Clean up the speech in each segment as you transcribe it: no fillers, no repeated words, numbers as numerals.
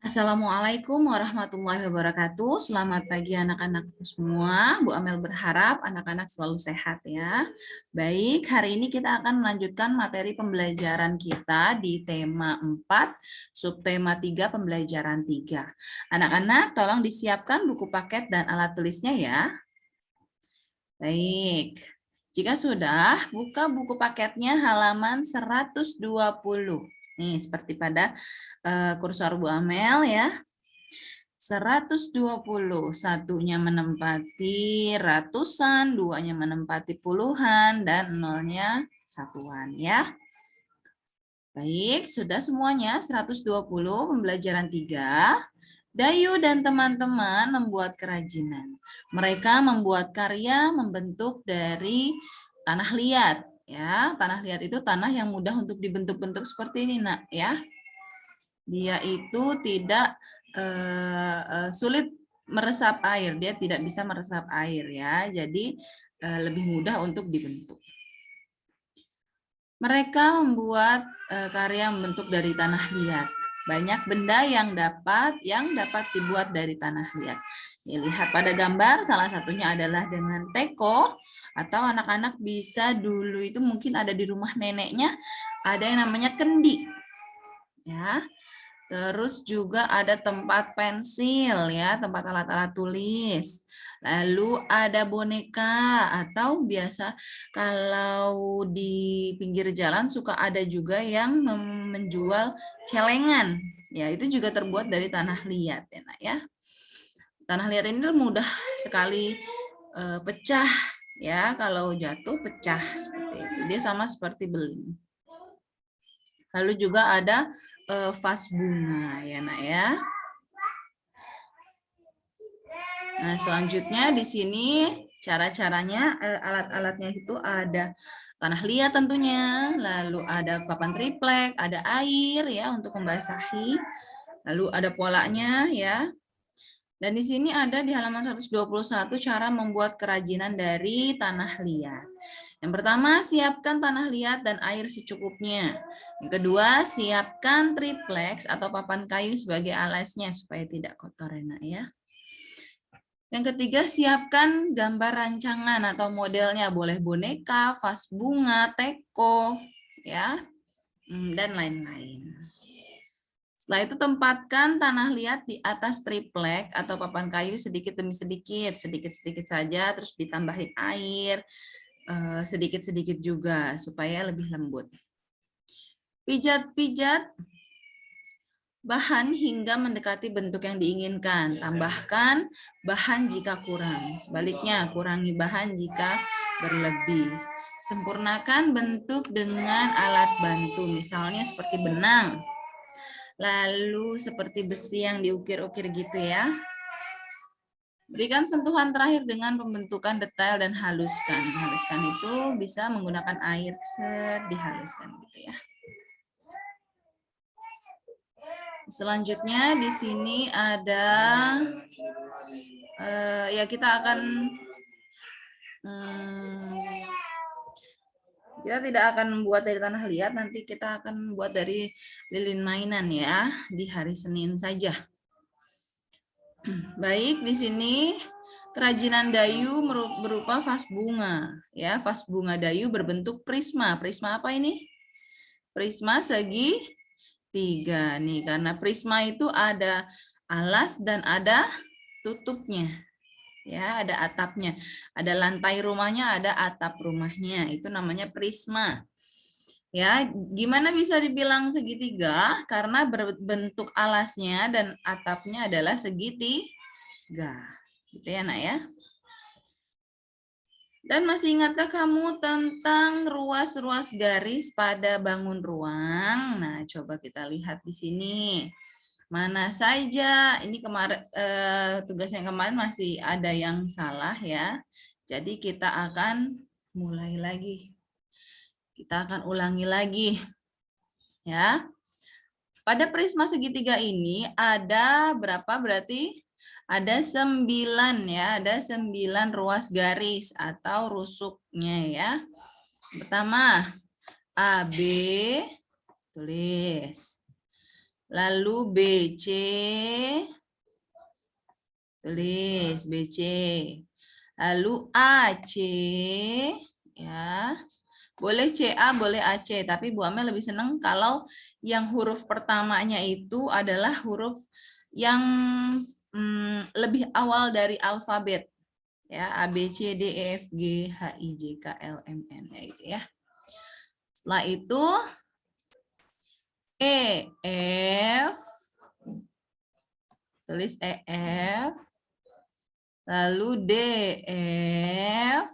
Assalamualaikum warahmatullahi wabarakatuh. Selamat pagi anak-anak semua. Bu Amel berharap anak-anak selalu sehat ya. Baik, hari ini kita akan melanjutkan materi pembelajaran kita di tema 4, subtema 3, pembelajaran 3. Anak-anak tolong disiapkan buku paket dan alat tulisnya ya. Baik, jika sudah, buka buku paketnya halaman 120. Nih, seperti pada kursor Bu Amel ya. 120, satunya menempati ratusan, duanya menempati puluhan, dan nolnya satuan ya. Baik, sudah semuanya 120 pembelajaran 3. Dayu dan teman-teman membuat kerajinan. Mereka membuat karya membentuk dari tanah liat. Ya, tanah liat itu tanah yang mudah untuk dibentuk-bentuk seperti ini, Nak, ya. Dia itu tidak sulit meresap air, dia tidak bisa meresap air ya, jadi lebih mudah untuk dibentuk. Mereka membuat karya membentuk dari tanah liat. Banyak benda yang dapat dibuat dari tanah liat. Ya, lihat pada gambar, salah satunya adalah dengan teko, atau anak-anak bisa dulu itu mungkin ada di rumah neneknya, ada yang namanya kendi. Ya. Terus juga ada tempat pensil ya, tempat alat-alat tulis. Lalu ada boneka, atau biasa kalau di pinggir jalan suka ada juga yang menjual celengan. Ya, itu juga terbuat dari tanah liat ya, Nak, ya. Tanah liat ini mudah sekali pecah ya, kalau jatuh pecah seperti itu. Dia sama seperti beling. Lalu juga ada vas bunga ya, Nak, ya. Nah, selanjutnya di sini cara-caranya, alat-alatnya itu ada tanah liat tentunya, lalu ada papan triplek, ada air ya untuk membasahi, lalu ada polanya ya. Dan di sini ada di halaman 121 cara membuat kerajinan dari tanah liat. Yang pertama, siapkan tanah liat dan air secukupnya. Yang kedua, siapkan tripleks atau papan kayu sebagai alasnya supaya tidak kotor, ya. Yang ketiga, siapkan gambar rancangan atau modelnya. Boleh boneka, vas bunga, teko, ya, dan lain-lain. Setelah itu tempatkan tanah liat di atas triplek atau papan kayu sedikit demi sedikit, sedikit-sedikit saja, terus ditambahin air, sedikit-sedikit juga supaya lebih lembut. Pijat-pijat bahan hingga mendekati bentuk yang diinginkan. Tambahkan bahan jika kurang. Sebaliknya, kurangi bahan jika berlebih. Sempurnakan bentuk dengan alat bantu, misalnya seperti benang. Lalu seperti besi yang diukir-ukir gitu ya. Berikan sentuhan terakhir dengan pembentukan detail dan haluskan. Haluskan itu bisa menggunakan air, dihaluskan gitu ya. Selanjutnya di sini ada ya kita akan kita tidak akan membuat dari tanah liat, nanti kita akan membuat dari lilin mainan ya di hari Senin saja. Baik, di sini kerajinan Dayu berupa vas bunga ya, vas bunga Dayu berbentuk prisma. Prisma apa ini? Prisma segi 3 nih, karena prisma itu ada alas dan ada tutupnya. Ya, ada atapnya. Ada lantai rumahnya, ada atap rumahnya. Itu namanya prisma. Ya, gimana bisa dibilang segitiga? Karena berbentuk alasnya dan atapnya adalah segitiga. Gitu ya, Nak, ya. Dan masih ingatkah kamu tentang ruas-ruas garis pada bangun ruang? Nah, coba kita lihat di sini. Mana saja, ini kemarin tugas yang kemarin masih ada yang salah ya. Jadi kita akan mulai lagi. Kita akan ulangi lagi. Ya. Pada prisma segitiga ini ada berapa berarti? Ada 9 ya, ada 9 ruas garis atau rusuknya ya. Pertama, AB, tulis. Lalu BC, tulis BC. Lalu AC, ya. Boleh CA, boleh AC, tapi Bu Amel lebih senang kalau yang huruf pertamanya itu adalah huruf yang lebih awal dari alfabet. Ya, A, B, C, D, E, F, G, H, I, J, K, L, M, N, itu ya. Setelah itu E, F, tulis E, F, lalu D, F,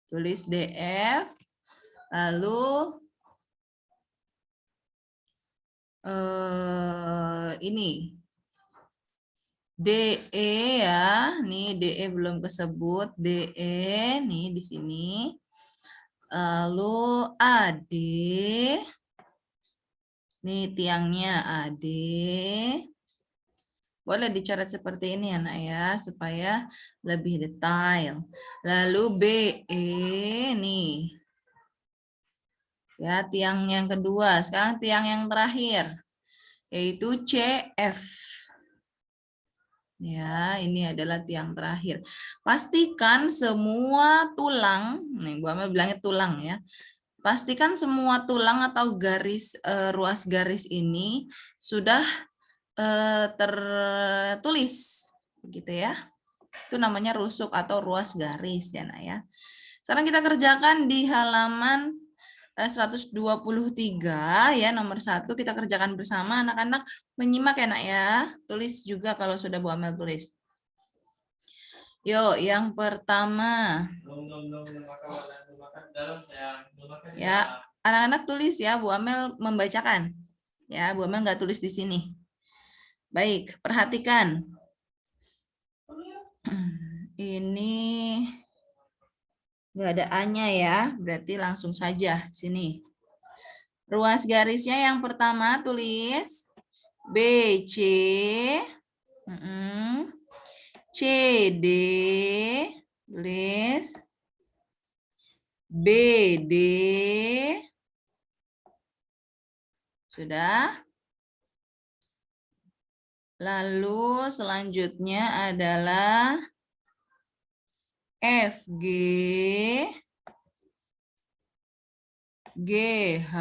tulis D, F, lalu ini DE ya, nih DE belum kesebut, DE nih di sini. Lalu AD, nih tiangnya AD. Boleh dicoret seperti ini ya nak ya, supaya lebih detail. Lalu BE nih. Ya, tiang yang kedua. Sekarang tiang yang terakhir, yaitu CF. Ya, ini adalah tiang terakhir. Pastikan semua tulang, nih Bu Amel bilangnya tulang ya. Pastikan semua tulang atau garis ruas garis ini sudah tertulis, gitu ya. Itu namanya rusuk atau ruas garis ya nak ya. Sekarang kita kerjakan di halaman 123 ya, nomor 1 kita kerjakan bersama. Anak-anak menyimak ya nak ya. Tulis juga kalau sudah Bu Amel tulis. Yuk, yang pertama. Ya, anak-anak tulis ya, Bu Amel membacakan. Ya, Bu Amel nggak tulis di sini. Baik, perhatikan. Ini nggak ada A-nya ya, berarti langsung saja sini. Ruas garisnya yang pertama tulis BC, CD, tulis BD, sudah. Lalu selanjutnya adalah FG, GH,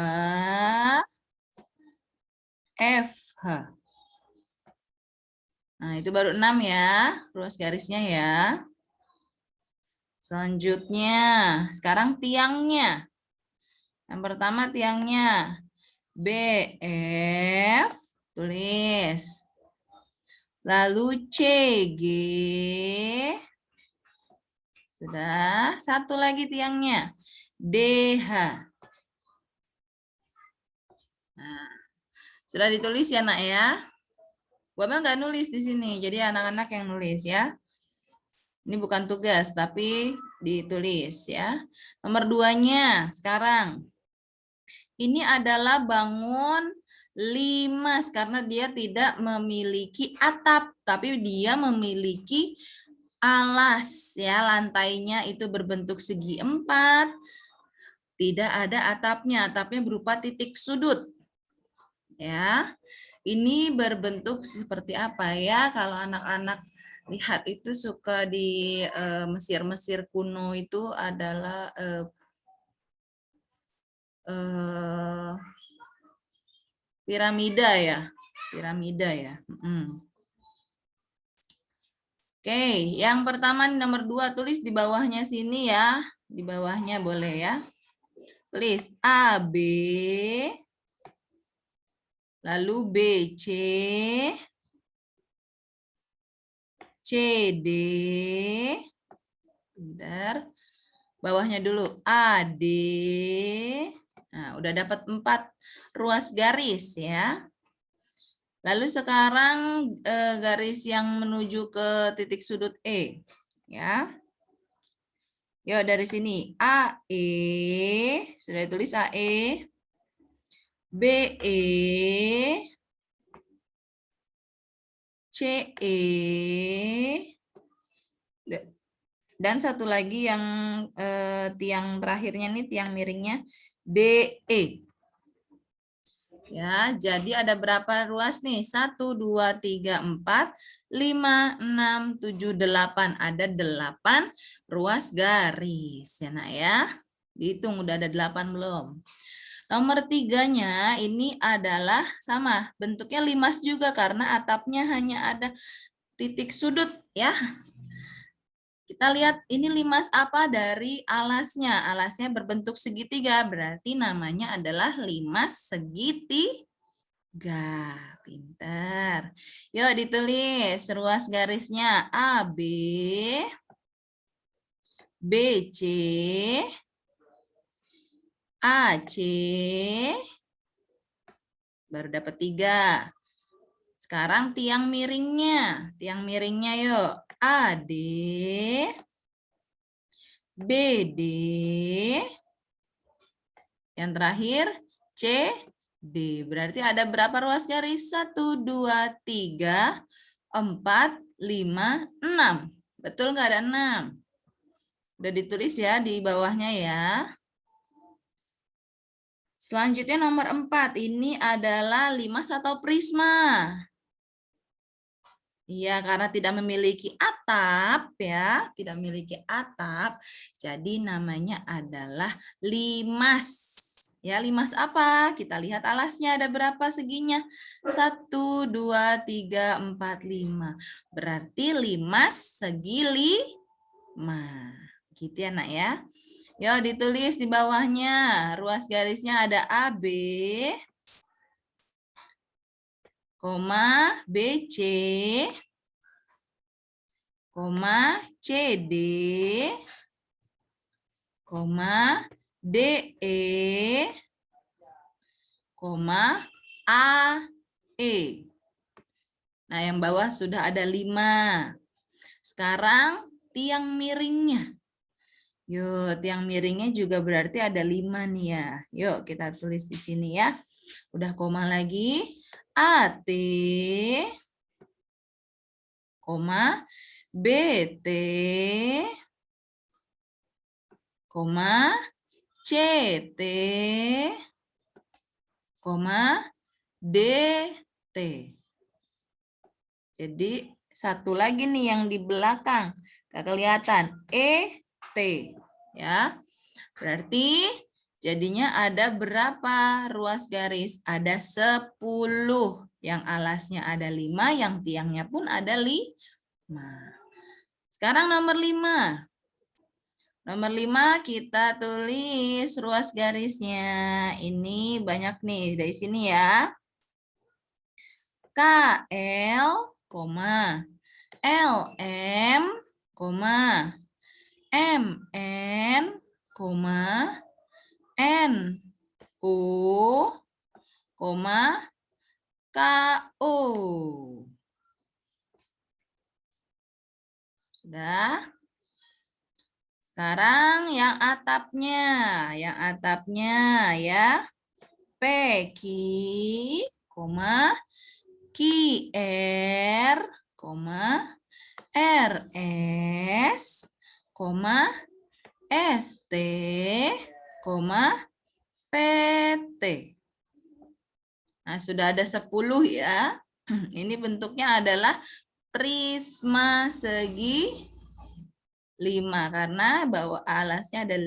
FH. Nah, itu baru 6 ya, ruas garisnya ya. Selanjutnya, sekarang tiangnya. Yang pertama tiangnya BF, tulis. Lalu CG, sudah. Satu lagi tiangnya DH. Nah, sudah ditulis ya nak ya. Bu Amel nggak nulis di sini, jadi anak-anak yang nulis ya. Ini bukan tugas, tapi ditulis ya. Nomor 2-nya sekarang. Ini adalah bangun limas karena dia tidak memiliki atap, tapi dia memiliki alas ya. Lantainya itu berbentuk segi 4. Tidak ada atapnya, atapnya berupa titik sudut. Ya. Ini berbentuk seperti apa ya? Kalau anak-anak lihat itu suka di Mesir kuno itu adalah piramida ya, piramida ya. Oke, yang pertama nomor 2 tulis di bawahnya sini ya, di bawahnya boleh ya. Tulis AB, lalu BC, CD, bentar, bawahnya dulu AD. Nah, udah dapat 4 ruas garis ya. Lalu sekarang garis yang menuju ke titik sudut E. Ya. Yuk dari sini AE, sudah ditulis AE. BE, CE, dan satu lagi yang tiang terakhirnya nih, tiang miringnya DE. Ya, jadi ada berapa ruas nih? 1, 2, 3, 4, 5, 6, 7, 8. Ada 8 ruas garis. Ya, nak ya. Dihitung udah ada 8 belum? Nomor 3-nya ini adalah sama. Bentuknya limas juga karena atapnya hanya ada titik sudut ya. Kita lihat ini limas apa dari alasnya. Alasnya berbentuk segitiga, berarti namanya adalah limas segitiga. Pintar. Yuk ditulis ruas garisnya AB, BC, AC, baru dapat 3. Sekarang tiang miringnya. Tiang miringnya yuk. AD, BD, yang terakhir CD. Berarti ada berapa ruas garis? 1, 2, 3, 4, 5, 6. Betul nggak ada 6? Udah ditulis ya di bawahnya ya. Selanjutnya nomor 4. Ini adalah limas atau prisma. Iya, karena tidak memiliki atap ya, tidak memiliki atap, jadi namanya adalah limas. Ya, limas apa? Kita lihat alasnya ada berapa seginya? 1, 2, 3, 4, 5. Berarti limas segi 5. Gitu ya, nak ya. Yuk ditulis di bawahnya. Ruas garisnya ada AB, BC, CD, DE, AE. Nah, yang bawah sudah ada 5. Sekarang tiang miringnya. Yuk, tiang miringnya juga berarti ada 5 nih ya. Yuk, kita tulis di sini ya. Udah koma lagi. AT, BT, CT, DT. Jadi satu lagi nih yang di belakang. Gak kelihatan. ET. Ya. Berarti jadinya ada berapa ruas garis? Ada 10. Yang alasnya ada 5, yang tiangnya pun ada 5. Sekarang nomor 5. Nomor 5 kita tulis ruas garisnya. Ini banyak nih dari sini ya. KL, LM, MN, NU, KO. Sudah? Sekarang yang atapnya ya. PQ, QR, RS, ST, PT. Nah, sudah ada 10 ya. Ini bentuknya adalah prisma segi 5 karena bawah alasnya ada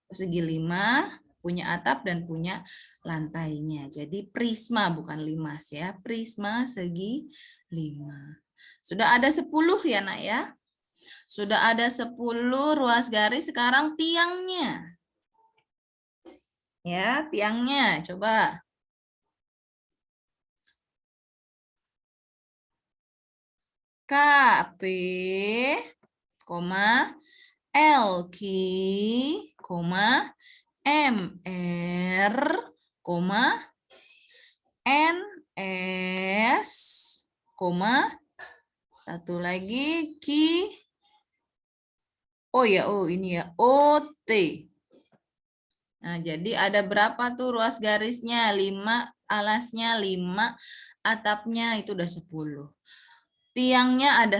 segi 5, punya atap dan punya lantainya. Jadi prisma bukan limas ya, prisma segi 5. Sudah ada 10 ya, Nak ya. Sudah ada 10 ruas garis, sekarang tiangnya. Ya, tiangnya coba. KP, LQ, MR, NS, satu lagi ini ya OT. Nah, jadi ada berapa tuh ruas garisnya? 5, alasnya 5, atapnya itu udah 10. Tiangnya ada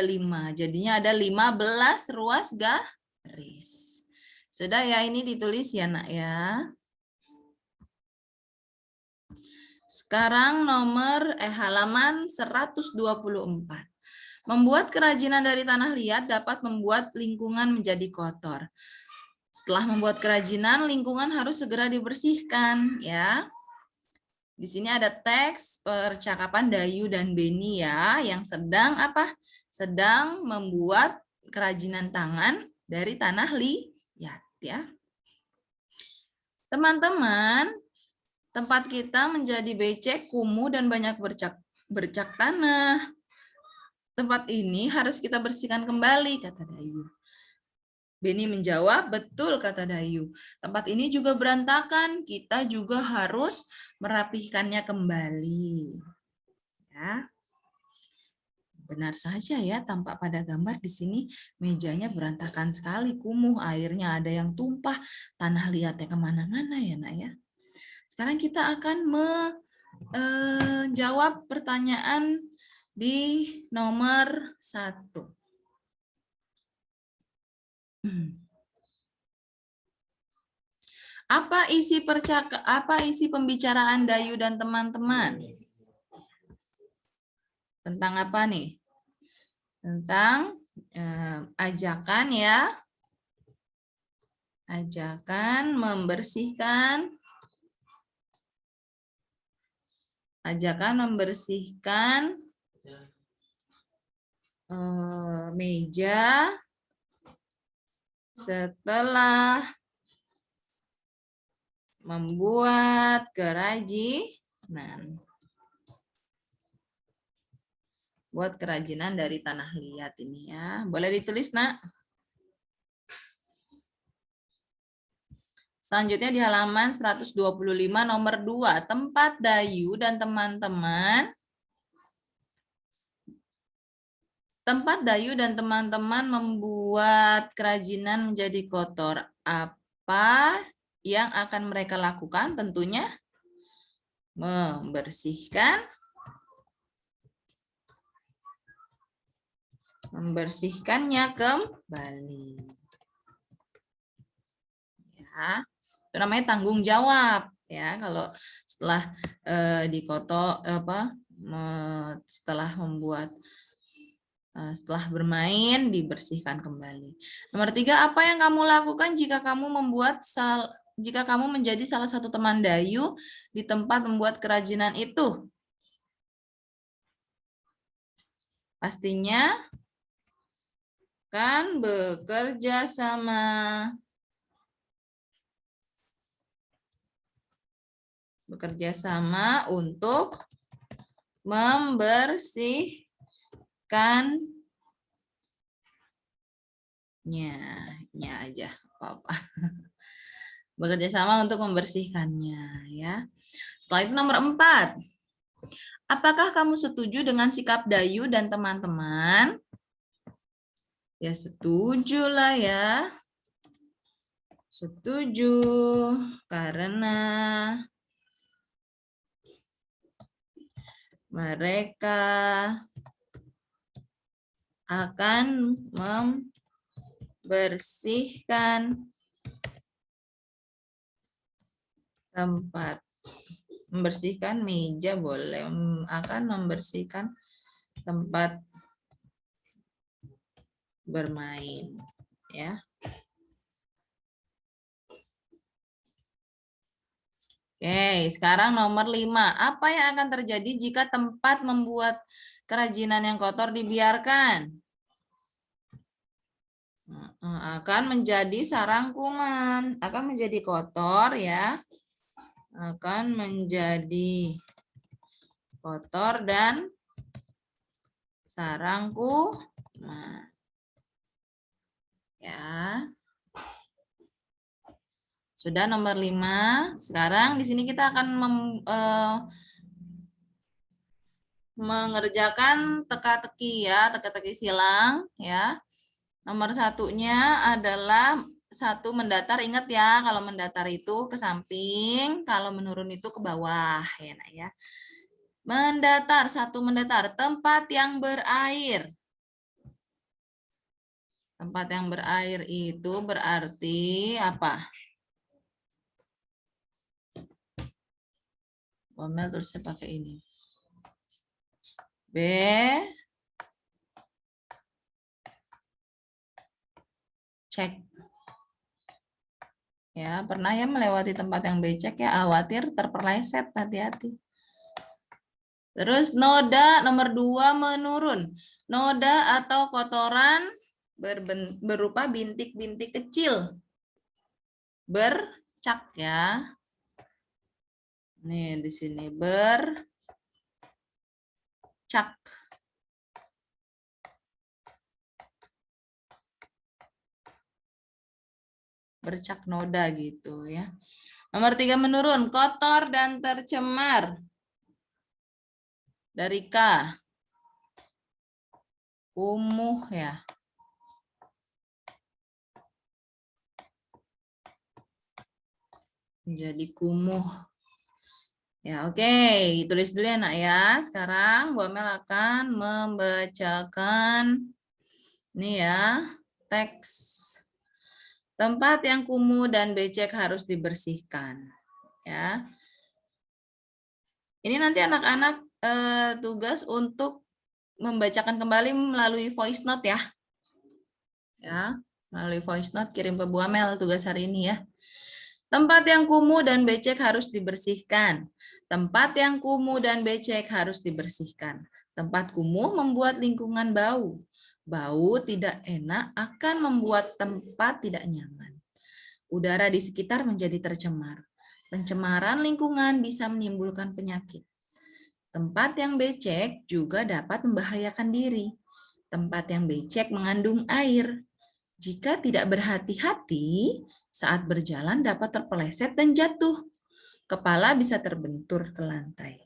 5, jadinya ada 15 ruas garis. Sudah ya, ini ditulis ya, Nak ya. Sekarang halaman 124. Membuat kerajinan dari tanah liat dapat membuat lingkungan menjadi kotor. Setelah membuat kerajinan, lingkungan harus segera dibersihkan, ya. Di sini ada teks percakapan Dayu dan Beni ya, yang sedang apa? Sedang membuat kerajinan tangan dari tanah liat, ya. Teman-teman, tempat kita menjadi becek, kumuh, dan banyak bercak tanah. Tempat ini harus kita bersihkan kembali, kata Dayu. Beni menjawab, betul, kata Dayu. Tempat ini juga berantakan, kita juga harus merapihkannya kembali. Ya. Benar saja ya, tampak pada gambar di sini mejanya berantakan sekali, kumuh, airnya ada yang tumpah, tanah liatnya kemana-mana ya nak ya. Sekarang kita akan menjawab pertanyaan di nomor 1. Apa isi pembicaraan Dayu dan teman-teman? Tentang apa nih? Tentang ajakan ya. Ajakan membersihkan meja setelah membuat kerajinan. Buat kerajinan dari tanah liat ini ya. Boleh ditulis, nak? Selanjutnya di halaman 125 nomor 2, tempat Dayu dan teman-teman membuat kerajinan menjadi kotor. Apa yang akan mereka lakukan? Tentunya membersihkannya kembali. Ya. Itu namanya tanggung jawab ya, kalau setelah setelah bermain dibersihkan kembali. Nomor 3, apa yang kamu lakukan jika kamu menjadi salah satu teman Dayu di tempat membuat kerajinan itu? Pastinya kan bekerja sama. Untuk membersihkannya. Aja apa-apa. Bekerja sama untuk membersihkannya ya. Setelah itu nomor 4. Apakah kamu setuju dengan sikap Dayu dan teman-teman? Ya setuju lah ya. Setuju karena mereka akan membersihkan tempat. Membersihkan meja boleh, akan membersihkan tempat bermain ya. Oke, sekarang nomor 5. Apa yang akan terjadi jika tempat membuat kerajinan yang kotor dibiarkan? Akan menjadi sarang kuman, akan menjadi kotor ya. Akan menjadi kotor dan sarang kuman. Ya. Sudah nomor 5. Sekarang di sini kita akan mengerjakan teka-teki ya, teka-teki silang ya. Nomor 1-nya adalah 1 mendatar. Ingat ya, kalau mendatar itu ke samping, kalau menurun itu ke bawah ya, Nak ya. Mendatar, 1 mendatar, tempat yang berair. Tempat yang berair itu berarti apa? Bu Amel tulisnya pakai ini. B. Cek. Ya, pernah ya melewati tempat yang becek ya, khawatir terpeleset, hati-hati. Terus noda nomor 2 menurun. Noda atau kotoran berupa bintik-bintik kecil. Bercak ya. Nih di sini bercak. Bercak noda gitu ya. Nomor 3 menurun, kotor dan tercemar. Dari K. Kumuh ya. Menjadi kumuh. Ya, oke. Tulis dulu ya, Nak ya. Sekarang Bu Amel akan membacakan ini ya, teks. Tempat yang kumuh dan becek harus dibersihkan. Ya. Ini nanti anak-anak tugas untuk membacakan kembali melalui voice note ya. Ya, melalui voice note kirim ke Bu Amel tugas hari ini ya. Tempat yang kumuh dan becek harus dibersihkan. Tempat yang kumuh dan becek harus dibersihkan. Tempat kumuh membuat lingkungan bau. Bau tidak enak akan membuat tempat tidak nyaman. Udara di sekitar menjadi tercemar. Pencemaran lingkungan bisa menimbulkan penyakit. Tempat yang becek juga dapat membahayakan diri. Tempat yang becek mengandung air. Jika tidak berhati-hati, saat berjalan dapat terpeleset dan jatuh. Kepala bisa terbentur ke lantai.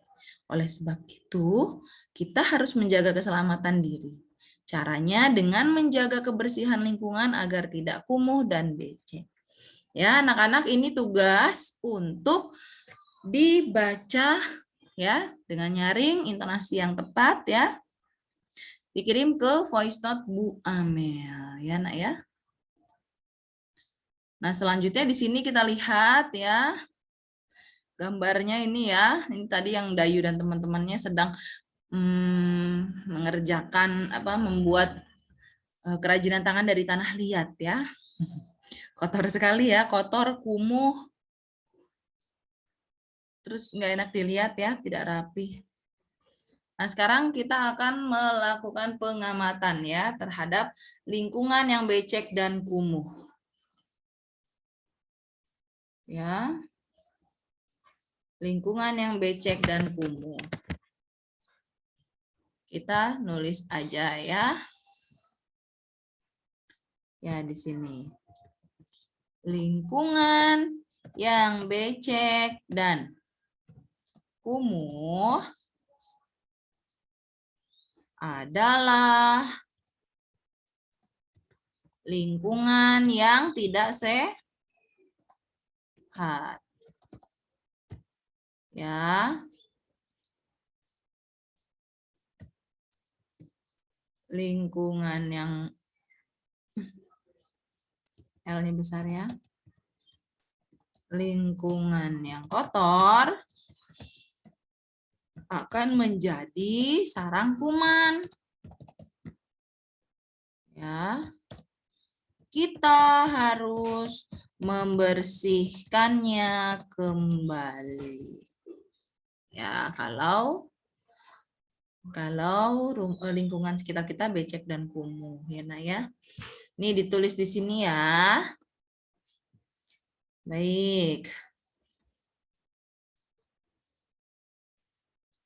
Oleh sebab itu, kita harus menjaga keselamatan diri. Caranya dengan menjaga kebersihan lingkungan agar tidak kumuh dan becek. Ya, anak-anak ini tugas untuk dibaca ya dengan nyaring intonasi yang tepat ya. Dikirim ke voice note Bu Amel ya, Nak ya. Nah, selanjutnya di sini kita lihat ya. Gambarnya ini ya. Ini tadi yang Dayu dan teman-temannya sedang mengerjakan membuat kerajinan tangan dari tanah liat ya. Kotor sekali ya, kotor, kumuh. Terus nggak enak dilihat ya, tidak rapi. Nah, sekarang kita akan melakukan pengamatan ya terhadap lingkungan yang becek dan kumuh. Ya. Lingkungan yang becek dan kumuh. Kita nulis aja ya. Ya, di sini. Lingkungan yang becek dan kumuh adalah lingkungan yang tidak sehat. Ya. Lingkungan yang L-nya besar ya. Lingkungan yang kotor akan menjadi sarang kuman. Ya. Kita harus membersihkannya kembali. Ya, kalau lingkungan sekitar kita becek dan kumuh ya, Nak ya. Ini ditulis di sini ya. Baik.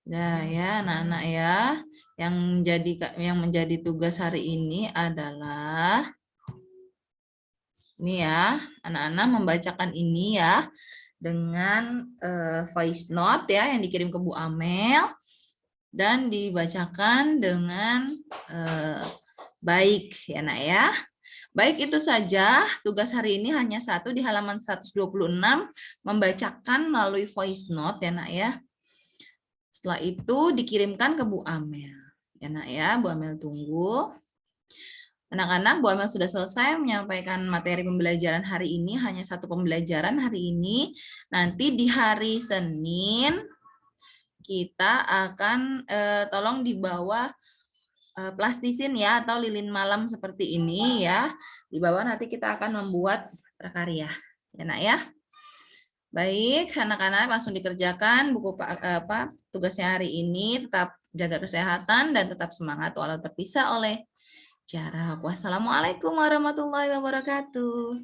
Nah, ya, anak-anak ya. Yang menjadi tugas hari ini adalah ini ya, anak-anak membacakan ini ya dengan voice note ya yang dikirim ke Bu Amel dan dibacakan dengan baik ya, Nak ya. Baik, itu saja tugas hari ini, hanya satu di halaman 126 membacakan melalui voice note ya, Nak ya. Setelah itu dikirimkan ke Bu Amel. Ya, Nak ya, Bu Amel tunggu. Anak-anak, Bu Amel sudah selesai menyampaikan materi pembelajaran hari ini, hanya satu pembelajaran hari ini. Nanti di hari Senin kita akan tolong di bawah plastisin ya atau lilin malam seperti ini ya. Di bawah nanti kita akan membuat prakarya. Ya Nak ya. Baik, anak-anak langsung dikerjakan buku tugasnya hari ini. Tetap jaga kesehatan dan tetap semangat walau terpisah oleh jarak. Wassalamualaikum warahmatullahi wabarakatuh.